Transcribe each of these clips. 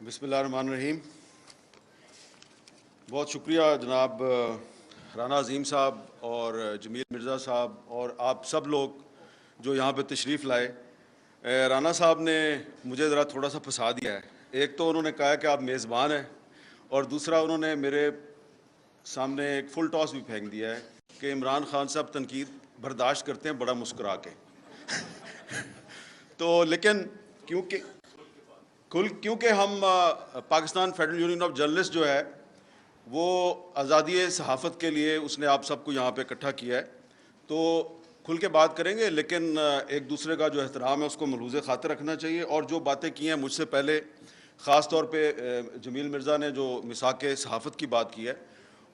بسم اللہ الرحمن الرحیم. بہت شکریہ جناب رانا عظیم صاحب اور جمیل مرزا صاحب اور آپ سب لوگ جو یہاں پہ تشریف لائے. رانا صاحب نے مجھے ذرا تھوڑا سا پھنسا دیا ہے. ایک تو انہوں نے کہا کہ آپ میزبان ہیں اور دوسرا انہوں نے میرے سامنے ایک فل ٹاس بھی پھینک دیا ہے کہ عمران خان صاحب تنقید برداشت کرتے ہیں بڑا مسکرا کے. تو لیکن کیونکہ ہم Pakistan federal union of journalist جو ہے وہ آزادی صحافت کے لیے اس نے آپ سب کو یہاں پہ اکٹھا کیا ہے, تو کھل کے بات کریں گے, لیکن ایک دوسرے کا جو احترام ہے اس کو ملحوظ خاطر رکھنا چاہیے. اور جو باتیں کی ہیں مجھ سے پہلے, خاص طور پہ جمیل مرزا نے جو میثاق صحافت کی بات کی ہے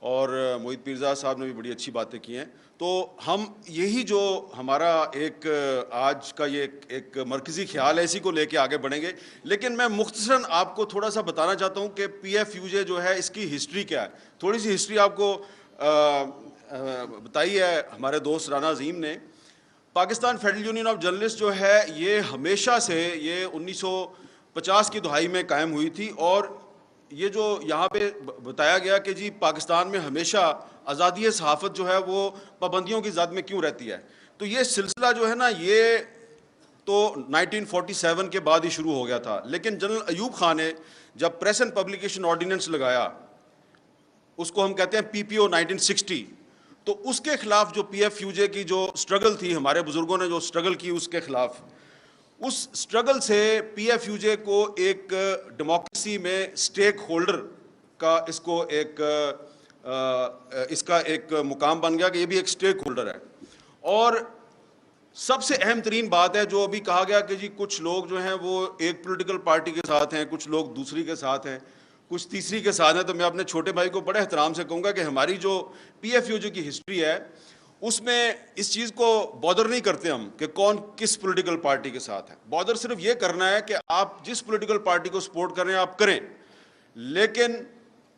اور محیط پیرزاد صاحب نے بھی بڑی اچھی باتیں کی ہیں, تو ہم یہی جو ہمارا ایک آج کا یہ ایک مرکزی خیال ہے اسی کو لے کے آگے بڑھیں گے. لیکن میں مختصراً آپ کو تھوڑا سا بتانا چاہتا ہوں کہ پی ایف یو جے جو ہے اس کی ہسٹری کیا ہے. تھوڑی سی ہسٹری آپ کو بتائی ہے ہمارے دوست رانا عظیم نے. Pakistan federal union of journalist جو ہے یہ ہمیشہ سے یہ 1950 کی دہائی میں قائم ہوئی تھی, اور یہ جو یہاں پہ بتایا گیا کہ جی پاکستان میں ہمیشہ آزادی صحافت جو ہے وہ پابندیوں کی زد میں کیوں رہتی ہے, تو یہ سلسلہ جو ہے نا یہ تو 1947 کے بعد ہی شروع ہو گیا تھا. لیکن جنرل ایوب خان نے جب پریس اینڈ پبلیکیشن آرڈیننس لگایا, اس کو ہم کہتے ہیں پی پی او 1960, تو اس کے خلاف جو پی ایف یو جے کی جو سٹرگل تھی, ہمارے بزرگوں نے جو سٹرگل کی اس کے خلاف, اس سٹرگل سے پی ایف یو جے کو ایک ڈیموکریسی میں سٹیک ہولڈر کا اس کا ایک مقام بن گیا کہ یہ بھی ایک سٹیک ہولڈر ہے. اور سب سے اہم ترین بات ہے جو ابھی کہا گیا کہ جی کچھ لوگ جو ہیں وہ ایک پولیٹیکل پارٹی کے ساتھ ہیں, کچھ لوگ دوسری کے ساتھ ہیں, کچھ تیسری کے ساتھ ہیں. تو میں اپنے چھوٹے بھائی کو بڑے احترام سے کہوں گا کہ ہماری جو پی ایف یو جے کی ہسٹری ہے اس میں اس چیز کو بادر نہیں کرتے ہم کہ کون کس پولیٹیکل پارٹی کے ساتھ ہے. بادر صرف یہ کرنا ہے کہ آپ جس پولیٹیکل پارٹی کو سپورٹ کر رہے ہیں آپ کریں, لیکن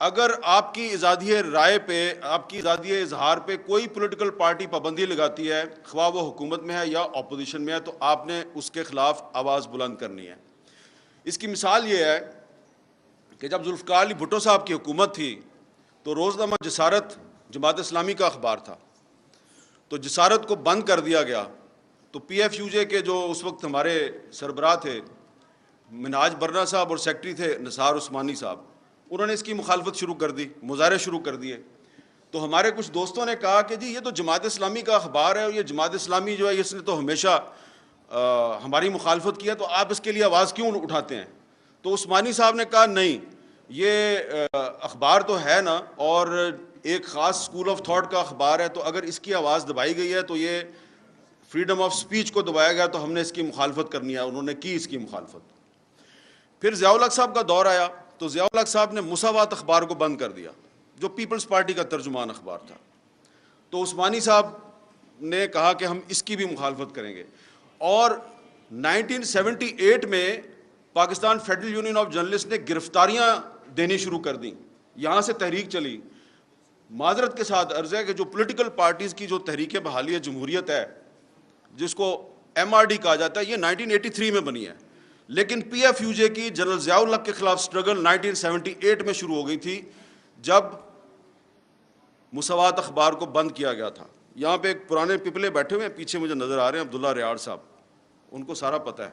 اگر آپ کی آزادی رائے پہ, آپ کی آزادی اظہار پہ کوئی پولیٹیکل پارٹی پابندی لگاتی ہے, خواہ وہ حکومت میں ہے یا اپوزیشن میں ہے, تو آپ نے اس کے خلاف آواز بلند کرنی ہے. اس کی مثال یہ ہے کہ جب ذوالفقار علی بھٹو صاحب کی حکومت تھی تو روزنامہ جسارت جماعت اسلامی کا اخبار تھا, تو جسارت کو بند کر دیا گیا. تو پی ایف یو جے کے جو اس وقت ہمارے سربراہ تھے مناج برنا صاحب اور سیکٹری تھے نثار عثمانی صاحب, انہوں نے اس کی مخالفت شروع کر دی, مظاہرے شروع کر دیے. تو ہمارے کچھ دوستوں نے کہا کہ جی یہ تو جماعت اسلامی کا اخبار ہے اور یہ جماعت اسلامی جو ہے اس نے تو ہمیشہ ہماری مخالفت کی ہے, تو آپ اس کے لیے آواز کیوں اٹھاتے ہیں. تو عثمانی صاحب نے کہا نہیں, یہ اخبار تو ہے نا اور ایک خاص اسکول آف تھاٹ کا اخبار ہے, تو اگر اس کی آواز دبائی گئی ہے تو یہ فریڈم آف سپیچ کو دبایا گیا, تو ہم نے اس کی مخالفت کرنی ہے. انہوں نے کی اس کی مخالفت. پھر ضیاء الحق صاحب کا دور آیا تو ضیاء الحق صاحب نے مساوات اخبار کو بند کر دیا جو پیپلز پارٹی کا ترجمان اخبار تھا. تو عثمانی صاحب نے کہا کہ ہم اس کی بھی مخالفت کریں گے, اور 1978 میں Pakistan federal union of journalist نے گرفتاریاں دینی شروع کر دیں. یہاں سے تحریک چلی. معذرت کے ساتھ عرض ہے کہ جو پولیٹیکل پارٹیز کی جو تحریک بحالی جمہوریت ہے جس کو ایم آر ڈی کہا جاتا ہے, یہ 1983 میں بنی ہے, لیکن پی ایف یو جے کی جنرل ضیاء الحق کے خلاف سٹرگل 1978 میں شروع ہو گئی تھی جب مساوات اخبار کو بند کیا گیا تھا. یہاں پہ ایک پرانے پپلے بیٹھے ہوئے ہیں پیچھے مجھے نظر آ رہے ہیں, عبداللہ ریاض صاحب, ان کو سارا پتہ ہے.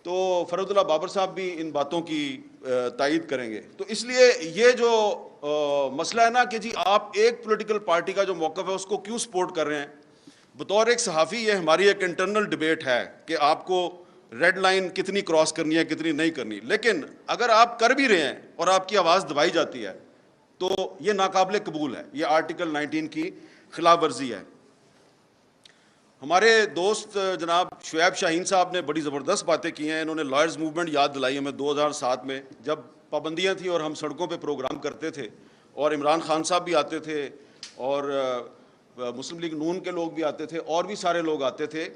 تو فرد اللہ بابر صاحب بھی ان باتوں کی تائید کریں گے. تو اس لیے یہ جو مسئلہ ہے نا کہ جی آپ ایک پولیٹیکل پارٹی کا جو موقف ہے اس کو کیوں سپورٹ کر رہے ہیں, بطور ایک صحافی یہ ہماری ایک انٹرنل ڈیبیٹ ہے کہ آپ کو ریڈ لائن کتنی کراس کرنی ہے کتنی نہیں کرنی. لیکن اگر آپ کر بھی رہے ہیں اور آپ کی آواز دبائی جاتی ہے تو یہ ناقابل قبول ہے, یہ آرٹیکل 19 کی خلاف ورزی ہے. ہمارے دوست جناب شعیب شاہین صاحب نے بڑی زبردست باتیں کی ہیں. انہوں نے لائرز موومنٹ یاد دلائی ہمیں 2007 میں جب پابندیاں تھیں اور ہم سڑکوں پہ پروگرام کرتے تھے, اور عمران خان صاحب بھی آتے تھے اور مسلم لیگ نون کے لوگ بھی آتے تھے اور بھی سارے لوگ آتے تھے.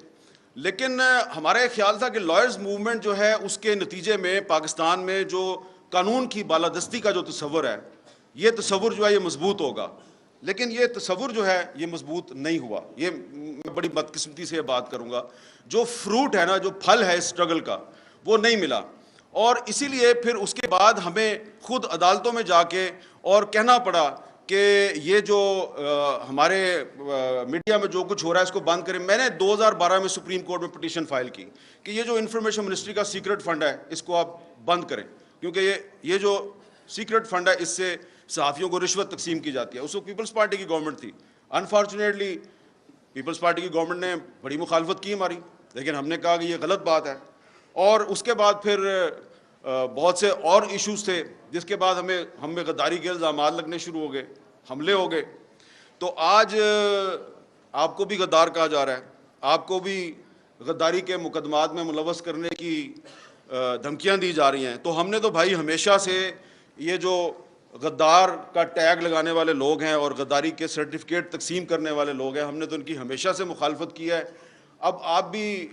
لیکن ہمارا یہ خیال تھا کہ لائرز موومنٹ جو ہے اس کے نتیجے میں پاکستان میں جو قانون کی بالادستی کا جو تصور ہے, یہ تصور جو ہے یہ مضبوط ہوگا. لیکن یہ تصور جو ہے یہ مضبوط نہیں ہوا. یہ میں بڑی بدقسمتی سے بات کروں گا, جو فروٹ ہے نا, جو پھل ہے اس اسٹرگل کا وہ نہیں ملا. اور اسی لیے پھر اس کے بعد ہمیں خود عدالتوں میں جا کے اور کہنا پڑا کہ یہ جو ہمارے میڈیا میں جو کچھ ہو رہا ہے اس کو بند کریں. میں نے 2012 میں سپریم کورٹ میں پٹیشن فائل کی کہ یہ جو انفارمیشن منسٹری کا سیکرٹ فنڈ ہے اس کو آپ بند کریں, کیونکہ یہ جو سیکرٹ فنڈ ہے اس سے صحافیوں کو رشوت تقسیم کی جاتی ہے. اس وقت پیپلز پارٹی کی گورنمنٹ تھی. انفارچونیٹلی پیپلز پارٹی کی گورنمنٹ نے بڑی مخالفت کی ہماری, لیکن ہم نے کہا کہ یہ غلط بات ہے. اور اس کے بعد پھر بہت سے اور ایشوز تھے جس کے بعد ہم میں غداری کے الزامات لگنے شروع ہو گئے, حملے ہو گئے. تو آج آپ کو بھی غدار کہا جا رہا ہے, آپ کو بھی غداری کے مقدمات میں ملوث کرنے کی دھمکیاں دی جا رہی ہیں. تو ہم نے تو بھائی ہمیشہ سے یہ جو غدار کا ٹیگ لگانے والے لوگ ہیں اور غداری کے سرٹیفکیٹ تقسیم کرنے والے لوگ ہیں, ہم نے تو ان کی ہمیشہ سے مخالفت کی ہے. اب آپ بھی